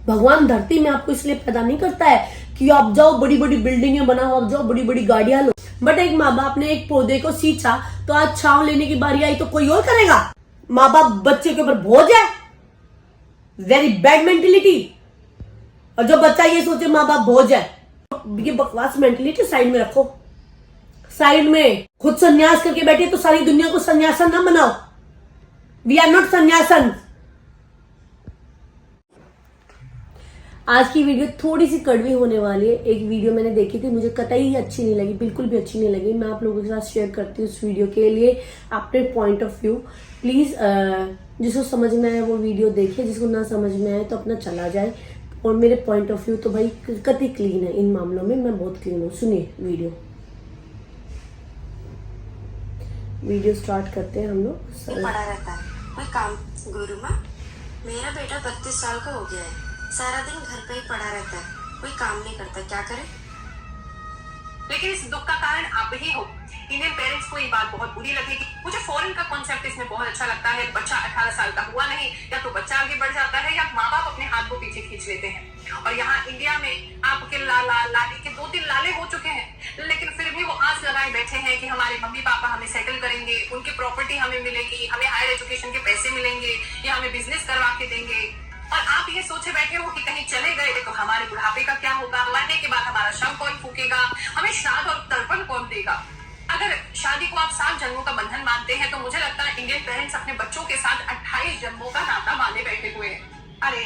भगवान धरती में आपको इसलिए पैदा नहीं करता है कि आप जाओ बड़ी बड़ी बिल्डिंगें बनाओ, आप जाओ बड़ी बड़ी गाड़ियां लो। बट एक माँ बाप ने एक पौधे को सींचा तो आज छांव लेने की बारी आई तो कोई और करेगा। माँ बाप बच्चे के ऊपर बोझ है, वेरी बैड मेंटेलिटी। और जो बच्चा ये सोचे माँ बाप बोझ है, ये बकवास मेंटेलिटी साइड में रखो। साइड में खुद संन्यास करके बैठे तो सारी दुनिया को संन्यासन ना बनाओ। वी आर नॉट संन्यासन। आज की वीडियो थोड़ी सी कड़वी होने वाली है। एक वीडियो मैंने देखी थी, मुझे कतई अच्छी नहीं लगी, बिल्कुल भी अच्छी नहीं लगी। मैं आप लोगों के साथ शेयर करती हूँ उस वीडियो के लिए अपने पॉइंट ऑफ व्यू। प्लीज जिसको समझ में आए वो वीडियो देखे, जिसको ना समझ में आए तो अपना चला जाए। और मेरे पॉइंट ऑफ व्यू तो भाई कतई क्लीन है इन मामलों में, मैं बहुत क्लीन हूँ। सुनिए वीडियो स्टार्ट करते हैं हम लोग। पड़ा रहता है कोई काम। गुरु माँ, मेरा बेटा 32 साल का हो गया है, सारा दिन घर पे ही पड़ा रहता है, कोई काम नहीं करता, क्या करे? लेकिन इस दुख का कारण आप ही हो। इंडियन पेरेंट्स को ये बात बहुत बुरी लगेगी। मुझे फॉरेन का कॉन्सेप्ट इसमें बहुत अच्छा लगता है। बच्चा 18 साल का हुआ नहीं, या तो बच्चा आगे बढ़ जाता है या माँ बाप अपने हाथ को पीछे खींच लेते हैं। और यहाँ इंडिया में आपके लाला लाली के 2-3 लाले हो चुके हैं, लेकिन फिर भी वो आस लगाए बैठे हैं कि हमारे मम्मी पापा हमें सेटल करेंगे, उनकी प्रॉपर्टी हमें मिलेगी, हमें हायर एजुकेशन के पैसे मिलेंगे, या हमें बिजनेस करवा के देंगे। और आप ये सोचे बैठे हो कि कहीं चले गए तो हमारे बुढ़ापे का क्या होगा, मरने के बाद हमारा शव कौन फूकेगा, हमें श्राद्ध और तर्पण कौन देगा। अगर शादी को आप 7 जन्मों का बंधन मानते हैं तो मुझे लगता है इंडियन पेरेंट्स अपने बच्चों के साथ 28 जन्मों का नाता बांधे बैठे हुए हैं। अरे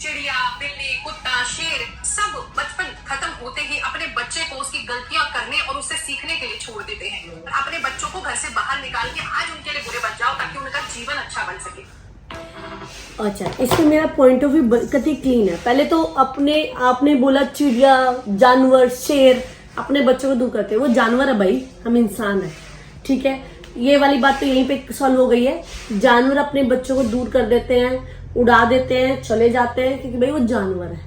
चिड़िया, बिल्ली, कुत्ता, शेर सब बचपन खत्म होते ही अपने बच्चे को उसकी गलतियां करने और उससे सीखने के लिए छोड़ देते हैं। अपने बच्चों को घर से बाहर निकाल के आज उनके लिए बुरे बन जाओ ताकि उनका जीवन अच्छा बन सके। अच्छा, इसमें मेरा पॉइंट ऑफ व्यू कतई क्लीन है। पहले तो आपने बोला चिड़िया, जानवर, शेर अपने बच्चों को दूर करते हैं। वो जानवर है भाई, हम इंसान है, ठीक है। ये वाली बात तो यहीं पे सॉल्व हो गई है। जानवर अपने बच्चों को दूर कर देते हैं, उड़ा देते हैं, चले जाते हैं, क्योंकि भाई वो जानवर है,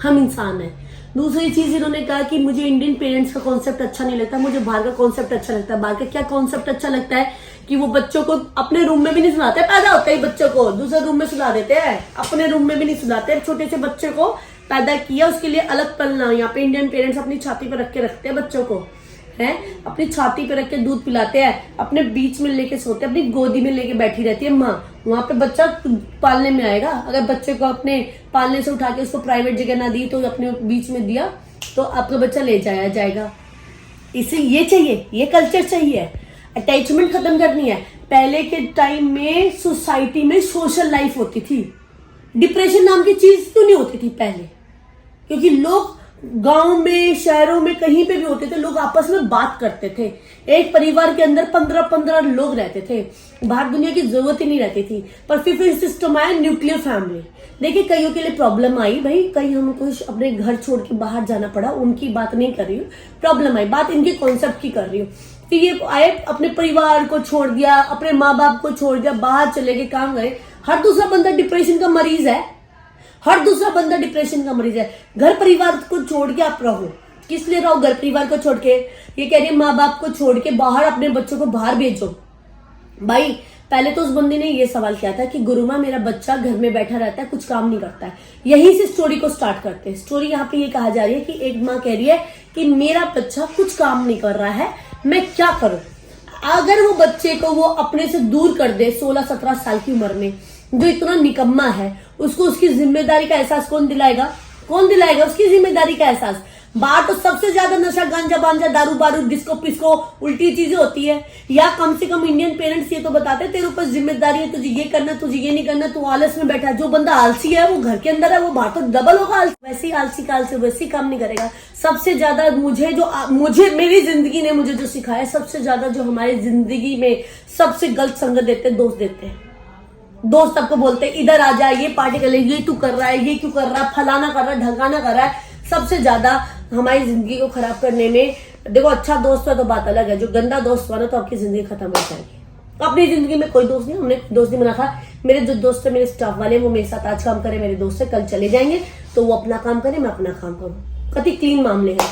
हम इंसान है। दूसरी चीज इन्होंने कहा कि मुझे इंडियन पेरेंट्स का कॉन्सेप्ट अच्छा नहीं लगता, मुझे बाहर का कॉन्सेप्ट अच्छा लगता है। बाहर का क्या कॉन्सेप्ट अच्छा लगता है कि वो बच्चों को अपने रूम में भी नहीं सुलाते, पैदा होते ही बच्चों को दूसरे रूम में सुला देते हैं, अपने रूम में भी नहीं सुलाते। छोटे से बच्चे को पैदा किया, उसके लिए अलग पलना। यहाँ पे इंडियन पेरेंट्स अपनी छाती पर रख के रखते हैं बच्चों को, है अपनी छाती पे रख के दूध पिलाते हैं, अपने बीच में लेके सोते हैं, अपनी गोदी में लेके बैठी रहती है माँ। वहां पे बच्चा पालने में आएगा। अगर बच्चे को अपने पालने से उठा के उसको प्राइवेट जगह ना दी तो अपने बीच में दिया तो आपका बच्चा ले जाया जाएगा। इसे ये चाहिए, ये कल्चर चाहिए। अटैचमेंट खत्म करनी है। पहले के टाइम में सोसाइटी में सोशल लाइफ होती थी, डिप्रेशन नाम की चीज तो नहीं होती थी पहले, क्योंकि लोग गांव में, शहरों में, कहीं पे भी होते थे, लोग आपस में बात करते थे। एक परिवार के अंदर 15-15 लोग रहते थे, बाहर दुनिया की जरूरत ही नहीं रहती थी। पर फिर सिस्टम आया न्यूक्लियर फैमिली। देखिए कईयों के लिए प्रॉब्लम आई भाई, कई हमको अपने घर छोड़ के बाहर जाना पड़ा, उनकी बात नहीं कर रही हूँ, प्रॉब्लम आई, बात इनके कॉन्सेप्ट की कर रही हूँ। फिर ये आए, अपने परिवार को छोड़ दिया, अपने माँ बाप को छोड़ दिया, बाहर चले गए, काम करे। हर दूसरा बंदा डिप्रेशन का मरीज है, हर दूसरा बंदा डिप्रेशन का मरीज है। घर परिवार को छोड़ के आप रहो, किस लिए रहो घर परिवार को छोड़ के? ये कह रही है माँ बाप को छोड़ के बाहर अपने बच्चों को बाहर भेजो। भाई पहले तो उस बंदी ने ये सवाल किया था कि गुरुमा मेरा बच्चा घर में बैठा रहता है, कुछ काम नहीं करता है। यहीं से स्टोरी को स्टार्ट करते हैं। स्टोरी यहाँ पे ये कहा जा रही है कि एक माँ कह रही है कि मेरा बच्चा कुछ काम नहीं कर रहा है, मैं क्या करूं? अगर वो बच्चे को वो अपने से दूर कर दे 16-17 साल की उम्र में, जो इतना निकम्मा है, उसको उसकी जिम्मेदारी का एहसास कौन दिलाएगा? कौन दिलाएगा उसकी जिम्मेदारी का एहसास? बाहर तो सबसे ज्यादा नशा, गांजा बांजा, दारू बारू, डिस्को पिस्को, उल्टी चीजें होती है। या कम से कम इंडियन पेरेंट्स ये तो बताते हैं तेरे ऊपर जिम्मेदारी है, तुझे ये करना, तुझे ये नहीं करना, तू आलस में बैठा। जो बंदा आलसी है वो घर के अंदर है, वो बाहर तो डबल होगा। वैसे ही आलसी का आलसी वैसे ही काम नहीं करेगा। सबसे ज्यादा मुझे मेरी जिंदगी ने मुझे जो सिखाया, सबसे ज्यादा जो हमारी जिंदगी में सबसे गलत संगत देते हैं, दोस्त देते हैं। दोस्त सबको बोलते हैं इधर आ जा, ये पार्टी कर ले, ये तू कर रहा है, ये क्यों कर रहा है, फलाना कर रहा है, ढकाना कर रहा है। सबसे ज्यादा हमारी जिंदगी को खराब करने में, देखो अच्छा दोस्त है तो बात अलग है, जो गंदा दोस्त हुआ ना तो आपकी जिंदगी खत्म हो जाएगी। अपनी जिंदगी में कोई दोस्त नहीं, हमने दोस्त नहीं बना था। मेरे जो दोस्त है, मेरे स्टाफ वाले, वो मेरे साथ आज काम करे, मेरे दोस्त है, कल चले जाएंगे, तो वो अपना काम करे, मैं अपना काम करूँ। कति क्लीन मामले हैं।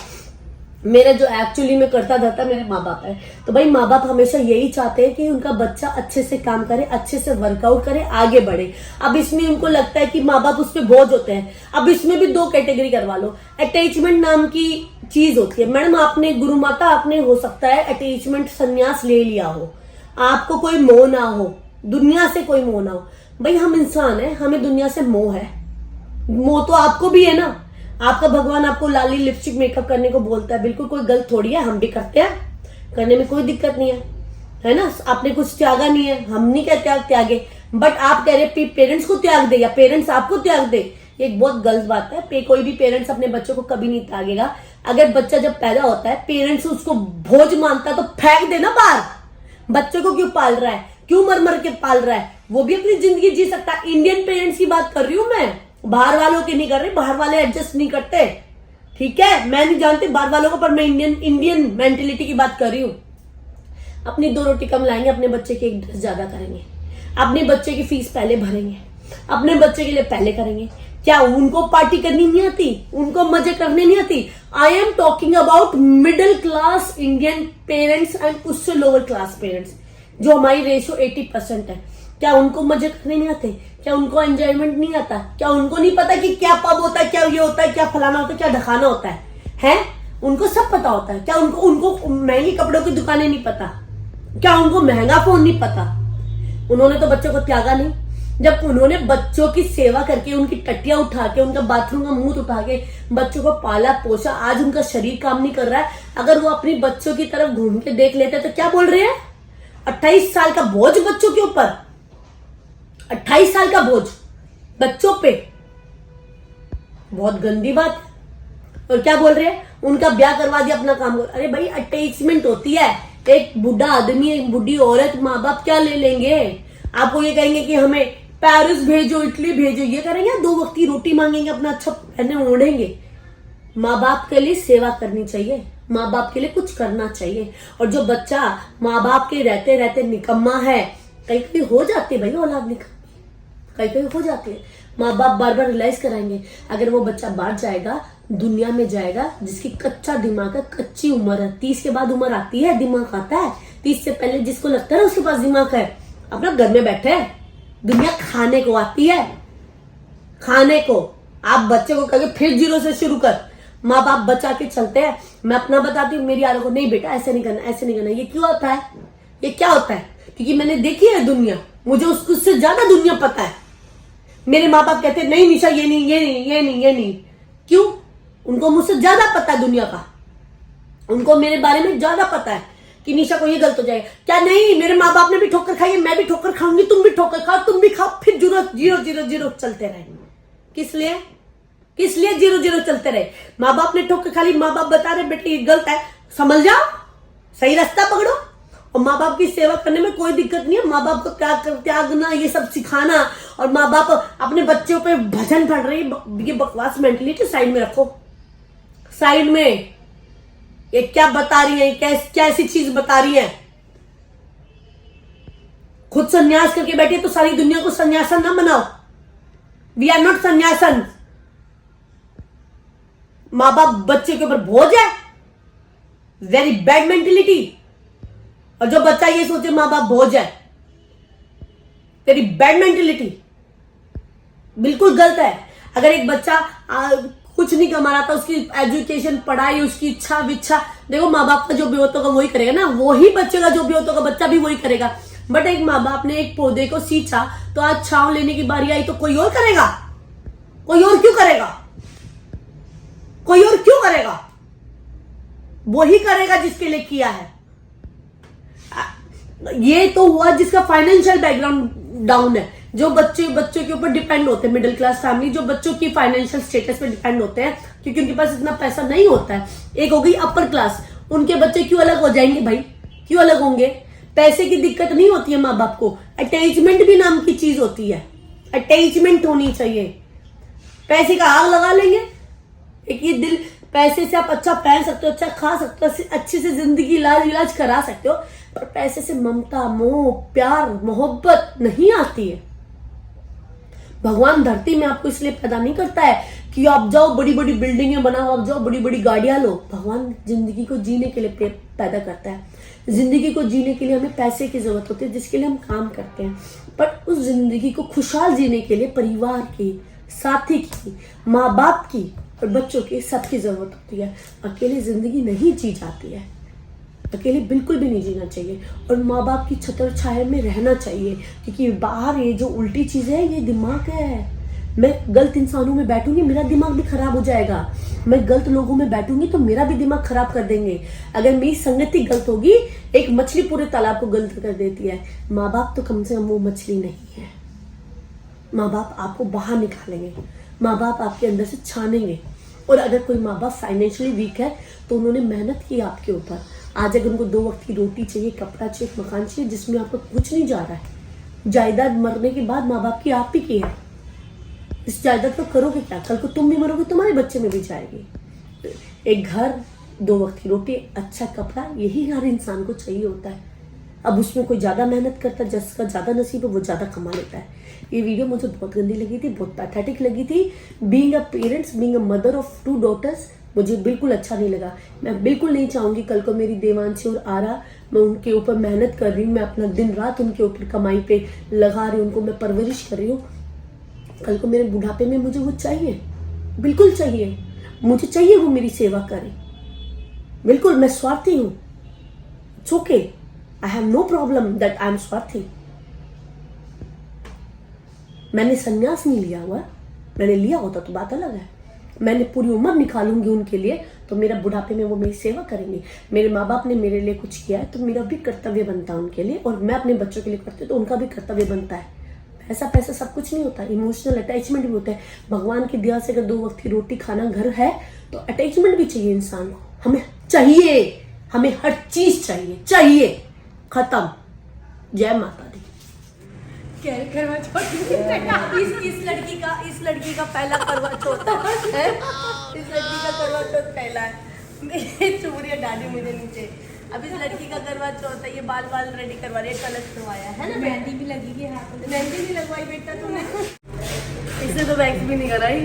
मेरा जो एक्चुअली में करता धरता मेरे माँ बाप है। तो भाई माँ बाप हमेशा यही चाहते हैं कि उनका बच्चा अच्छे से काम करे, अच्छे से वर्कआउट करे, आगे बढ़े। अब इसमें उनको लगता है कि माँ बाप उस पर बोझ होते हैं। अब इसमें भी 2 कैटेगरी करवा लो। अटैचमेंट नाम की चीज होती है। मैडम आपने गुरु माता, आपने हो सकता है अटैचमेंट संन्यास ले लिया हो, आपको कोई मोह ना हो, दुनिया से कोई मोह ना हो। भाई हम इंसान है, हमें दुनिया से मोह है। मोह तो आपको भी है ना। आपका भगवान आपको लाली लिपस्टिक मेकअप करने को बोलता है, बिल्कुल कोई गलत थोड़ी है, हम भी करते हैं, करने में कोई दिक्कत नहीं है ना। आपने कुछ त्यागा नहीं है, हम नहीं कहते त्यागे, बट आप कह रहे पेरेंट्स को त्याग दे या पेरेंट्स आपको त्याग दे, ये एक बहुत गलत बात है। कोई भी पेरेंट्स अपने बच्चों को कभी नहीं त्यागेगा। अगर बच्चा जब पैदा होता है, पेरेंट्स उसको बोझ मानता है तो फेंक देना बाहर। बच्चे को क्यों पाल रहा है, क्यों मर मर के पाल रहा है, वो भी अपनी जिंदगी जी सकता है। इंडियन पेरेंट्स की बात कर रही हूं मैं, बाहर वालों की नहीं कर रही। बाहर वाले एडजस्ट नहीं करते, ठीक है, मैं नहीं जानती बाहर वालों को, पर मैं इंडियन मेंटेलिटी की बात कर रही हूँ। अपनी 2 रोटी कम लाएंगे, अपने बच्चे की 1 ड्रेस ज्यादा करेंगे, अपने बच्चे की फीस पहले भरेंगे, अपने बच्चे के लिए पहले करेंगे। क्या उनको पार्टी करनी नहीं आती, उनको मजे करने नहीं आती? I am talking about middle class Indian parents and उससे लोअर क्लास पेरेंट्स, जो हमारी रेशियो 80% है। क्या उनको मजे करने नहीं आते? क्या उनको एंजॉयमेंट नहीं आता? क्या उनको नहीं पता कि क्या पब होता है, क्या ये होता है, क्या फलाना होता है, क्या ढकाना होता है? उनको सब पता होता है। क्या उनको महंगी कपड़ों की दुकानें नहीं पता? क्या उनको महंगा फोन नहीं पता? उन्होंने तो बच्चों को त्यागा नहीं। जब उन्होंने बच्चों की सेवा करके, उनकी टट्टियां उठा के, उनका बाथरूम का मुंह उठा के बच्चों को पाला पोसा, आज उनका शरीर काम नहीं कर रहा है, अगर वो अपनी बच्चों की तरफ घूम के देख लेते तो क्या बोल रहे हैं? 28 साल का बोझ बच्चों के ऊपर, 28 साल का बोझ बच्चों पे, बहुत गंदी बात है। और क्या बोल रहे हैं? उनका ब्याह करवा दिया, अपना काम कर। अरे भाई अटैचमेंट होती है। एक बुढ़ा आदमी, एक बुढ़ी औरत, माँ बाप क्या ले लेंगे? आपको ये कहेंगे कि हमें पेरिस भेजो, इटली भेजो, ये करेंगे? 2 वक्त की रोटी मांगेंगे, अपना अच्छा पहने ओढ़ेंगे? माँ बाप के लिए सेवा करनी चाहिए, माँ बाप के लिए कुछ करना चाहिए। और जो बच्चा माँ बाप के रहते रहते निकम्मा है, कहीं कहीं हो जाती है भाई औलाद निकम्मी, कहीं कहीं हो जाती है। माँ बाप बार बार रियलाइज कराएंगे। अगर वो बच्चा बाहर जाएगा, दुनिया में जाएगा, जिसकी कच्चा दिमाग है, कच्ची उम्र है, 30 के बाद उम्र आती है, दिमाग आता है। 30 से पहले जिसको लगता है उसके पास दिमाग है, अपना घर में बैठे है, दुनिया खाने को आती है, खाने को। आप बच्चे को कहेंगे फिर 0 से शुरू कर, माँ बाप बचा के चलते हैं। मैं अपना बताती हूँ मेरी यारों को, नहीं बेटा ऐसे नहीं करना, ऐसे नहीं करना। ये क्यों होता है? ये क्या होता है? क्योंकि मैंने देखी है दुनिया, मुझे उससे ज्यादा दुनिया पता है। मेरे माँ बाप कहते नहीं निशा ये नहीं, ये नहीं, ये नहीं, ये नहीं। क्यों? उनको मुझसे ज्यादा पता है दुनिया का, उनको मेरे बारे में ज्यादा पता है कि निशा को ये गलत हो जाएगा। क्या नहीं, मेरे माँ बाप ने भी ठोकर खाई है, मैं भी ठोकर खाऊंगी, तुम भी ठोकर खाओ, तुम भी खाओ, फिर 0 चलते रहे। किस लिए 0 चलते रहे? माँ बाप ने ठोकर खा ली, माँ बाप बता रहे बेटे ये गलत है, समझ जाओ, सही रास्ता पकड़ो। और माँ बाप की सेवा करने में कोई दिक्कत नहीं है। माँ बाप को त्यागना, ये सब सिखाना, और माँ बाप अपने बच्चों पे भजन पढ़ रही, ये बकवास मेंटलिटी साइड में रखो, साइड में। ये क्या बता रही है, कैसी चीज बता रही है? खुद संन्यास करके बैठे तो सारी दुनिया को संन्यासन ना बनाओ। वी आर नॉट संन्यासन। माँ बाप बच्चे के ऊपर बोझ है, वेरी बैड मेंटेलिटी। और जो बच्चा ये सोचे माँ बाप बोझ है, वेरी बैड मेंटेलिटी, बिल्कुल गलत है। अगर एक बच्चा कुछ नहीं कमा रहा था, उसकी एजुकेशन, पढ़ाई, उसकी इच्छा विच्छा, देखो माँ बाप का जो भी होता होगा वही करेगा ना, वही बच्चे का जो भी होता होगा बच्चा भी वही करेगा। बट एक माँ बाप ने एक पौधे को सींचा तो आज छांव लेने की बारी आई तो कोई और करेगा। कोई और क्यों करेगा? कोई और क्यों करेगा? वही करेगा जिसके लिए किया है। ये तो हुआ जिसका फाइनेंशियल बैकग्राउंड डाउन है, जो बच्चों के ऊपर डिपेंड होते हैं, मिडिल क्लास फैमिली, जो बच्चों की फाइनेंशियल स्टेटस पे डिपेंड होते हैं क्योंकि उनके पास इतना पैसा नहीं होता है। एक हो गई अपर क्लास, उनके बच्चे क्यों अलग हो जाएंगे भाई? क्यों अलग होंगे? पैसे की दिक्कत नहीं होती है माँ बाप को, अटैचमेंट भी नाम की चीज होती है, अटैचमेंट होनी चाहिए। पैसे का आग लगा लेंगे, एक ये दिल, पैसे से आप अच्छा पहन सकते हो, अच्छा खा सकते हो, अच्छे से जिंदगी इलाज करा सकते हो, पर पैसे से ममता, मोह, प्यार, मोहब्बत नहीं आती है। भगवान धरती में आपको इसलिए पैदा नहीं करता है कि आप जाओ बड़ी बड़ी बिल्डिंगें बनाओ, आप जाओ बड़ी बड़ी गाड़ियां लो। भगवान जिंदगी को जीने के लिए पैदा करता है। जिंदगी को जीने के लिए हमें पैसे की जरूरत होती है, जिसके लिए हम काम करते हैं। बट उस जिंदगी को खुशहाल जीने के लिए परिवार की, साथी की, माँ बाप की और बच्चों की, सबकी जरूरत होती है। अकेले जिंदगी नहीं जी जाती है, अकेले बिल्कुल भी नहीं जीना चाहिए। और माँ बाप की छत्र छाया में रहना चाहिए, क्योंकि बाहर ये जो उल्टी चीजें है ये दिमाग है। मैं गलत इंसानों में बैठूंगी, मेरा दिमाग भी खराब हो जाएगा। मैं गलत लोगों में बैठूंगी तो मेरा भी दिमाग खराब कर देंगे। अगर मेरी संगति गलत होगी, एक मछली पूरे तालाब को गलत कर देती है। माँ बाप तो कम से कम वो मछली नहीं है। माँ बाप आपको बाहर निकालेंगे, माँ बाप आपके अंदर से छानेंगे। और अगर कोई माँ बाप फाइनेंशियली वीक है तो उन्होंने मेहनत की आपके ऊपर। आज अगर उनको 2 वक्त की रोटी चाहिए, कपड़ा चाहिए, मकान चाहिए, जिसमें आपको कुछ नहीं जा रहा है। जायदाद मरने के बाद माँ बाप की आप ही की है। इस जायदाद को करोगे क्या? कल को तुम भी मरोगे, तुम्हारे बच्चे में भी जाएगी। एक घर, 2 वक्त की रोटी, अच्छा कपड़ा, यही हर इंसान को चाहिए होता है। अब उसमें कोई ज्यादा मेहनत करता है, जिसका ज्यादा नसीब है वो ज्यादा कमा लेता है। ये वीडियो मुझे बहुत गंदी लगी थी, बहुत पैथेटिक लगी थी। Being a parents, being a mother of 2 daughters, मुझे बिल्कुल अच्छा नहीं लगा। मैं बिल्कुल नहीं चाहूंगी कल को मेरी देवांशी और आरा, मैं उनके ऊपर मेहनत कर रही हूँ, मैं अपना दिन रात उनके ऊपर कमाई पे लगा रही हूँ, उनको मैं परवरिश कर रही हूँ। कल को मेरे बुढ़ापे में मुझे वो चाहिए, बिल्कुल चाहिए। मुझे चाहिए वो मेरी सेवा करे। बिल्कुल मैं स्वार्थी हूं, it's okay, I have no problem that I am स्वार्थी। मैंने संन्यास नहीं लिया हुआ, मैंने लिया होता तो बात अलग है। मैंने पूरी उम्र निकालूंगी उनके लिए, तो मेरा बुढ़ापे में वो मेरी सेवा करेंगे। मेरे माँ बाप ने मेरे लिए कुछ किया है तो मेरा भी कर्तव्य बनता है उनके लिए, और मैं अपने बच्चों के लिए करती हूँ तो उनका भी कर्तव्य बनता है। पैसा सब कुछ नहीं होता, इमोशनल अटैचमेंट भी होता है। भगवान की दया से अगर 2 वक्त की रोटी खाना घर है तो अटैचमेंट भी चाहिए इंसान को। हमें चाहिए, हमें हर चीज चाहिए। खत्म। जय माता दी। इस लड़की का पहला करवा चौथ है। इस लड़की का करवा चौथ पहला है। मेरी चूड़ियां डाली मुझे नीचे। अब इस लड़की का करवा चौथ है, ये बाल रेडी करवा रही है, कलश करवाया है ना। मेहंदी भी लगेगी हाथ में। मेहंदी भी लगवाई बेटा तुमने? इसने तो वैक्स भी नहीं कराई।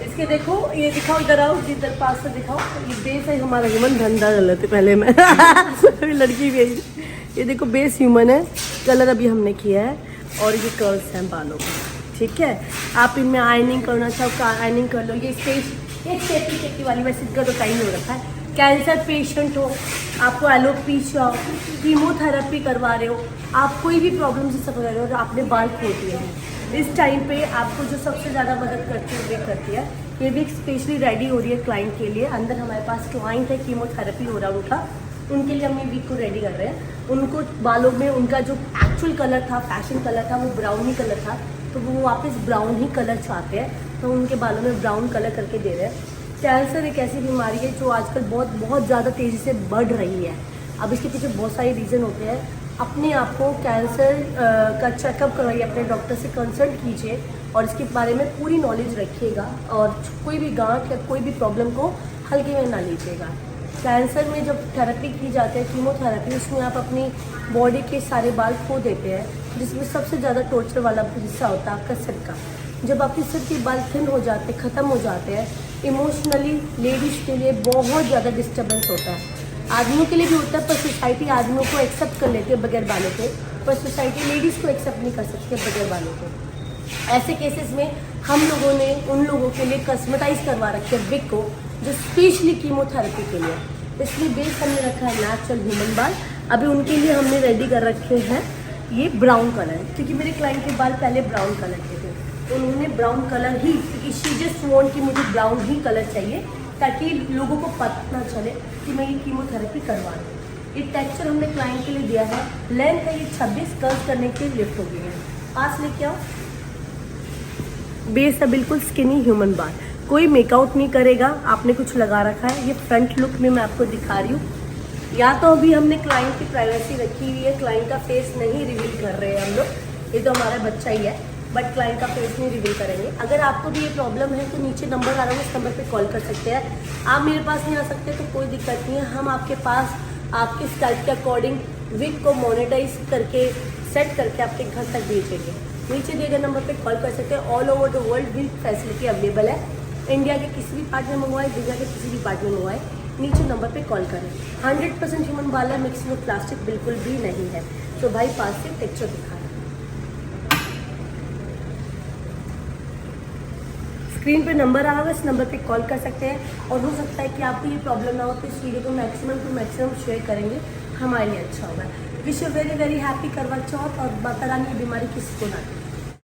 इसके देखो, ये दिखाओ, इधर आओ, इधर पास से दिखाओ। ये बेस है हमारा ह्यूमन, धंधा कर लेते पहले में। अभी लड़की भी है। ये देखो बेस ह्यूमन है, कलर अभी हमने किया है, और ये कर्ल्स हैं बालों में। ठीक है, आप इनमें आयरनिंग करना चाहो आयरनिंग कर लो। ये स्टेज एक सेफ्टी वाली, वैसे इसका तो टाइम हो रखा है। कैंसर पेशेंट हो, आपको एलोपेशिया, कीमोथेरेपी करवा रहे हो, आप कोई भी प्रॉब्लम से सफर कर रहे हो और आपने बाल खो दिए हैं, इस टाइम पे आपको जो सबसे ज़्यादा मदद करती है वे करती है। ये भी स्पेशली रेडी हो रही है क्लाइंट के लिए। अंदर हमारे पास क्लाइंट है, कीमोथेरेपी हो रहा है उनका, उनके लिए हम ये वीक को रेडी कर रहे हैं। उनको बालों में उनका जो एक्चुअल कलर था, फैशन कलर था, वो ब्राउन ही कलर था, तो वो वापस ब्राउन ही कलर चाहते हैं, तो उनके बालों में ब्राउन कलर करके दे रहे हैं। कैंसर एक ऐसी बीमारी है जो आजकल बहुत ज़्यादा तेज़ी से बढ़ रही है। अब इसके पीछे बहुत सारे रीज़न होते हैं। अपने आप को कैंसर का चेकअप करवाइए, अपने डॉक्टर से कंसल्ट कीजिए और इसके बारे में पूरी नॉलेज रखिएगा, और कोई भी गांठ या कोई भी प्रॉब्लम को हल्के में ना लीजिएगा। कैंसर में जब थेरेपी की जाती है, कीमोथेरेपी, उसमें आप अपनी बॉडी के सारे बाल खो देते हैं, जिसमें सबसे ज़्यादा टॉर्चर वाला हिस्सा होता है आपका सिर का। जब आपके सिर के बाल थिन हो जाते, ख़त्म हो जाते हैं, इमोशनली लेडीज़ के लिए बहुत ज़्यादा डिस्टर्बेंस होता है। आदमियों के लिए भी होता है, पर सोसाइटी आदमियों को एक्सेप्ट कर लेती है बगैर बालों के, पर सोसाइटी लेडीज़ को एक्सेप्ट नहीं कर सकती है बगैर बालों के। ऐसे केसेस में हम लोगों ने उन लोगों के लिए कस्मेटाइज करवा रखे है विग को, जो स्पेशली कीमोथेरेपी के लिए। इसलिए बेस हमने रखा है नेचुरल ह्यूमन बाल। अभी उनके लिए हमने रेडी कर रखे हैं ये ब्राउन कलर, क्योंकि मेरे क्लाइंट के बाल पहले ब्राउन कलर के थे, तो उन्होंने ब्राउन कलर ही, क्योंकि शी जस्ट वांट कि मुझे ब्राउन ही कलर चाहिए, ताकि लोगों को पता ना चले कि मैं ये कीमोथेरेपी करवा रही हूँ। ये टेक्सचर हमने क्लाइंट के लिए दिया है। लेंथ है ये 26, कर्व करने के लिए लिफ्ट हो गई है। पास लेके आओ। बेस है बिल्कुल स्किनी ह्यूमन बाल, कोई मेकआउट नहीं करेगा, आपने कुछ लगा रखा है। ये फ्रंट लुक में मैं आपको दिखा रही हूँ। या तो अभी हमने क्लाइंट की प्राइवेसी रखी हुई है, क्लाइंट का फेस नहीं रिवील कर रहे हैं हम लोग, ये तो हमारा बच्चा ही है, बट क्लाइंट का फेस नहीं रिवील करेंगे। अगर आपको भी ये प्रॉब्लम है तो नीचे नंबर आ रहा है, उस नंबर पे कॉल कर सकते हैं। आप मेरे पास नहीं आ सकते तो कोई दिक्कत नहीं है, हम आपके पास आपके स्टाइल के अकॉर्डिंग विग को मोनेटाइज करके सेट करके आपके घर तक भेजेंगे। नीचे दिए गए नंबर पे कॉल कर सकते हैं। ऑल ओवर द वर्ल्ड भी फैसिलिटी अवेलेबल है। इंडिया के किसी भी पार्ट में मंगवाए, दुनिया के किसी भी पार्ट में मंगवाए, नीचे नंबर पे कॉल करें। 100% ह्यूमन बाल है, मिक्सिंग ऑफ प्लास्टिक बिल्कुल भी नहीं है। तो भाई पास से टेक्सचर दिखा रहा है, स्क्रीन पे नंबर आ रहा है, इस नंबर पे कॉल कर सकते हैं। और हो सकता है कि आपको ये प्रॉब्लम ना हो तो इस वीडियो को मैक्सिमम टू मैक्सिमम शेयर करेंगे, हमारे लिए अच्छा होगा। Wish you very very happy करवा चौथ, और माता रानी ये बीमारी किसी को ना दे।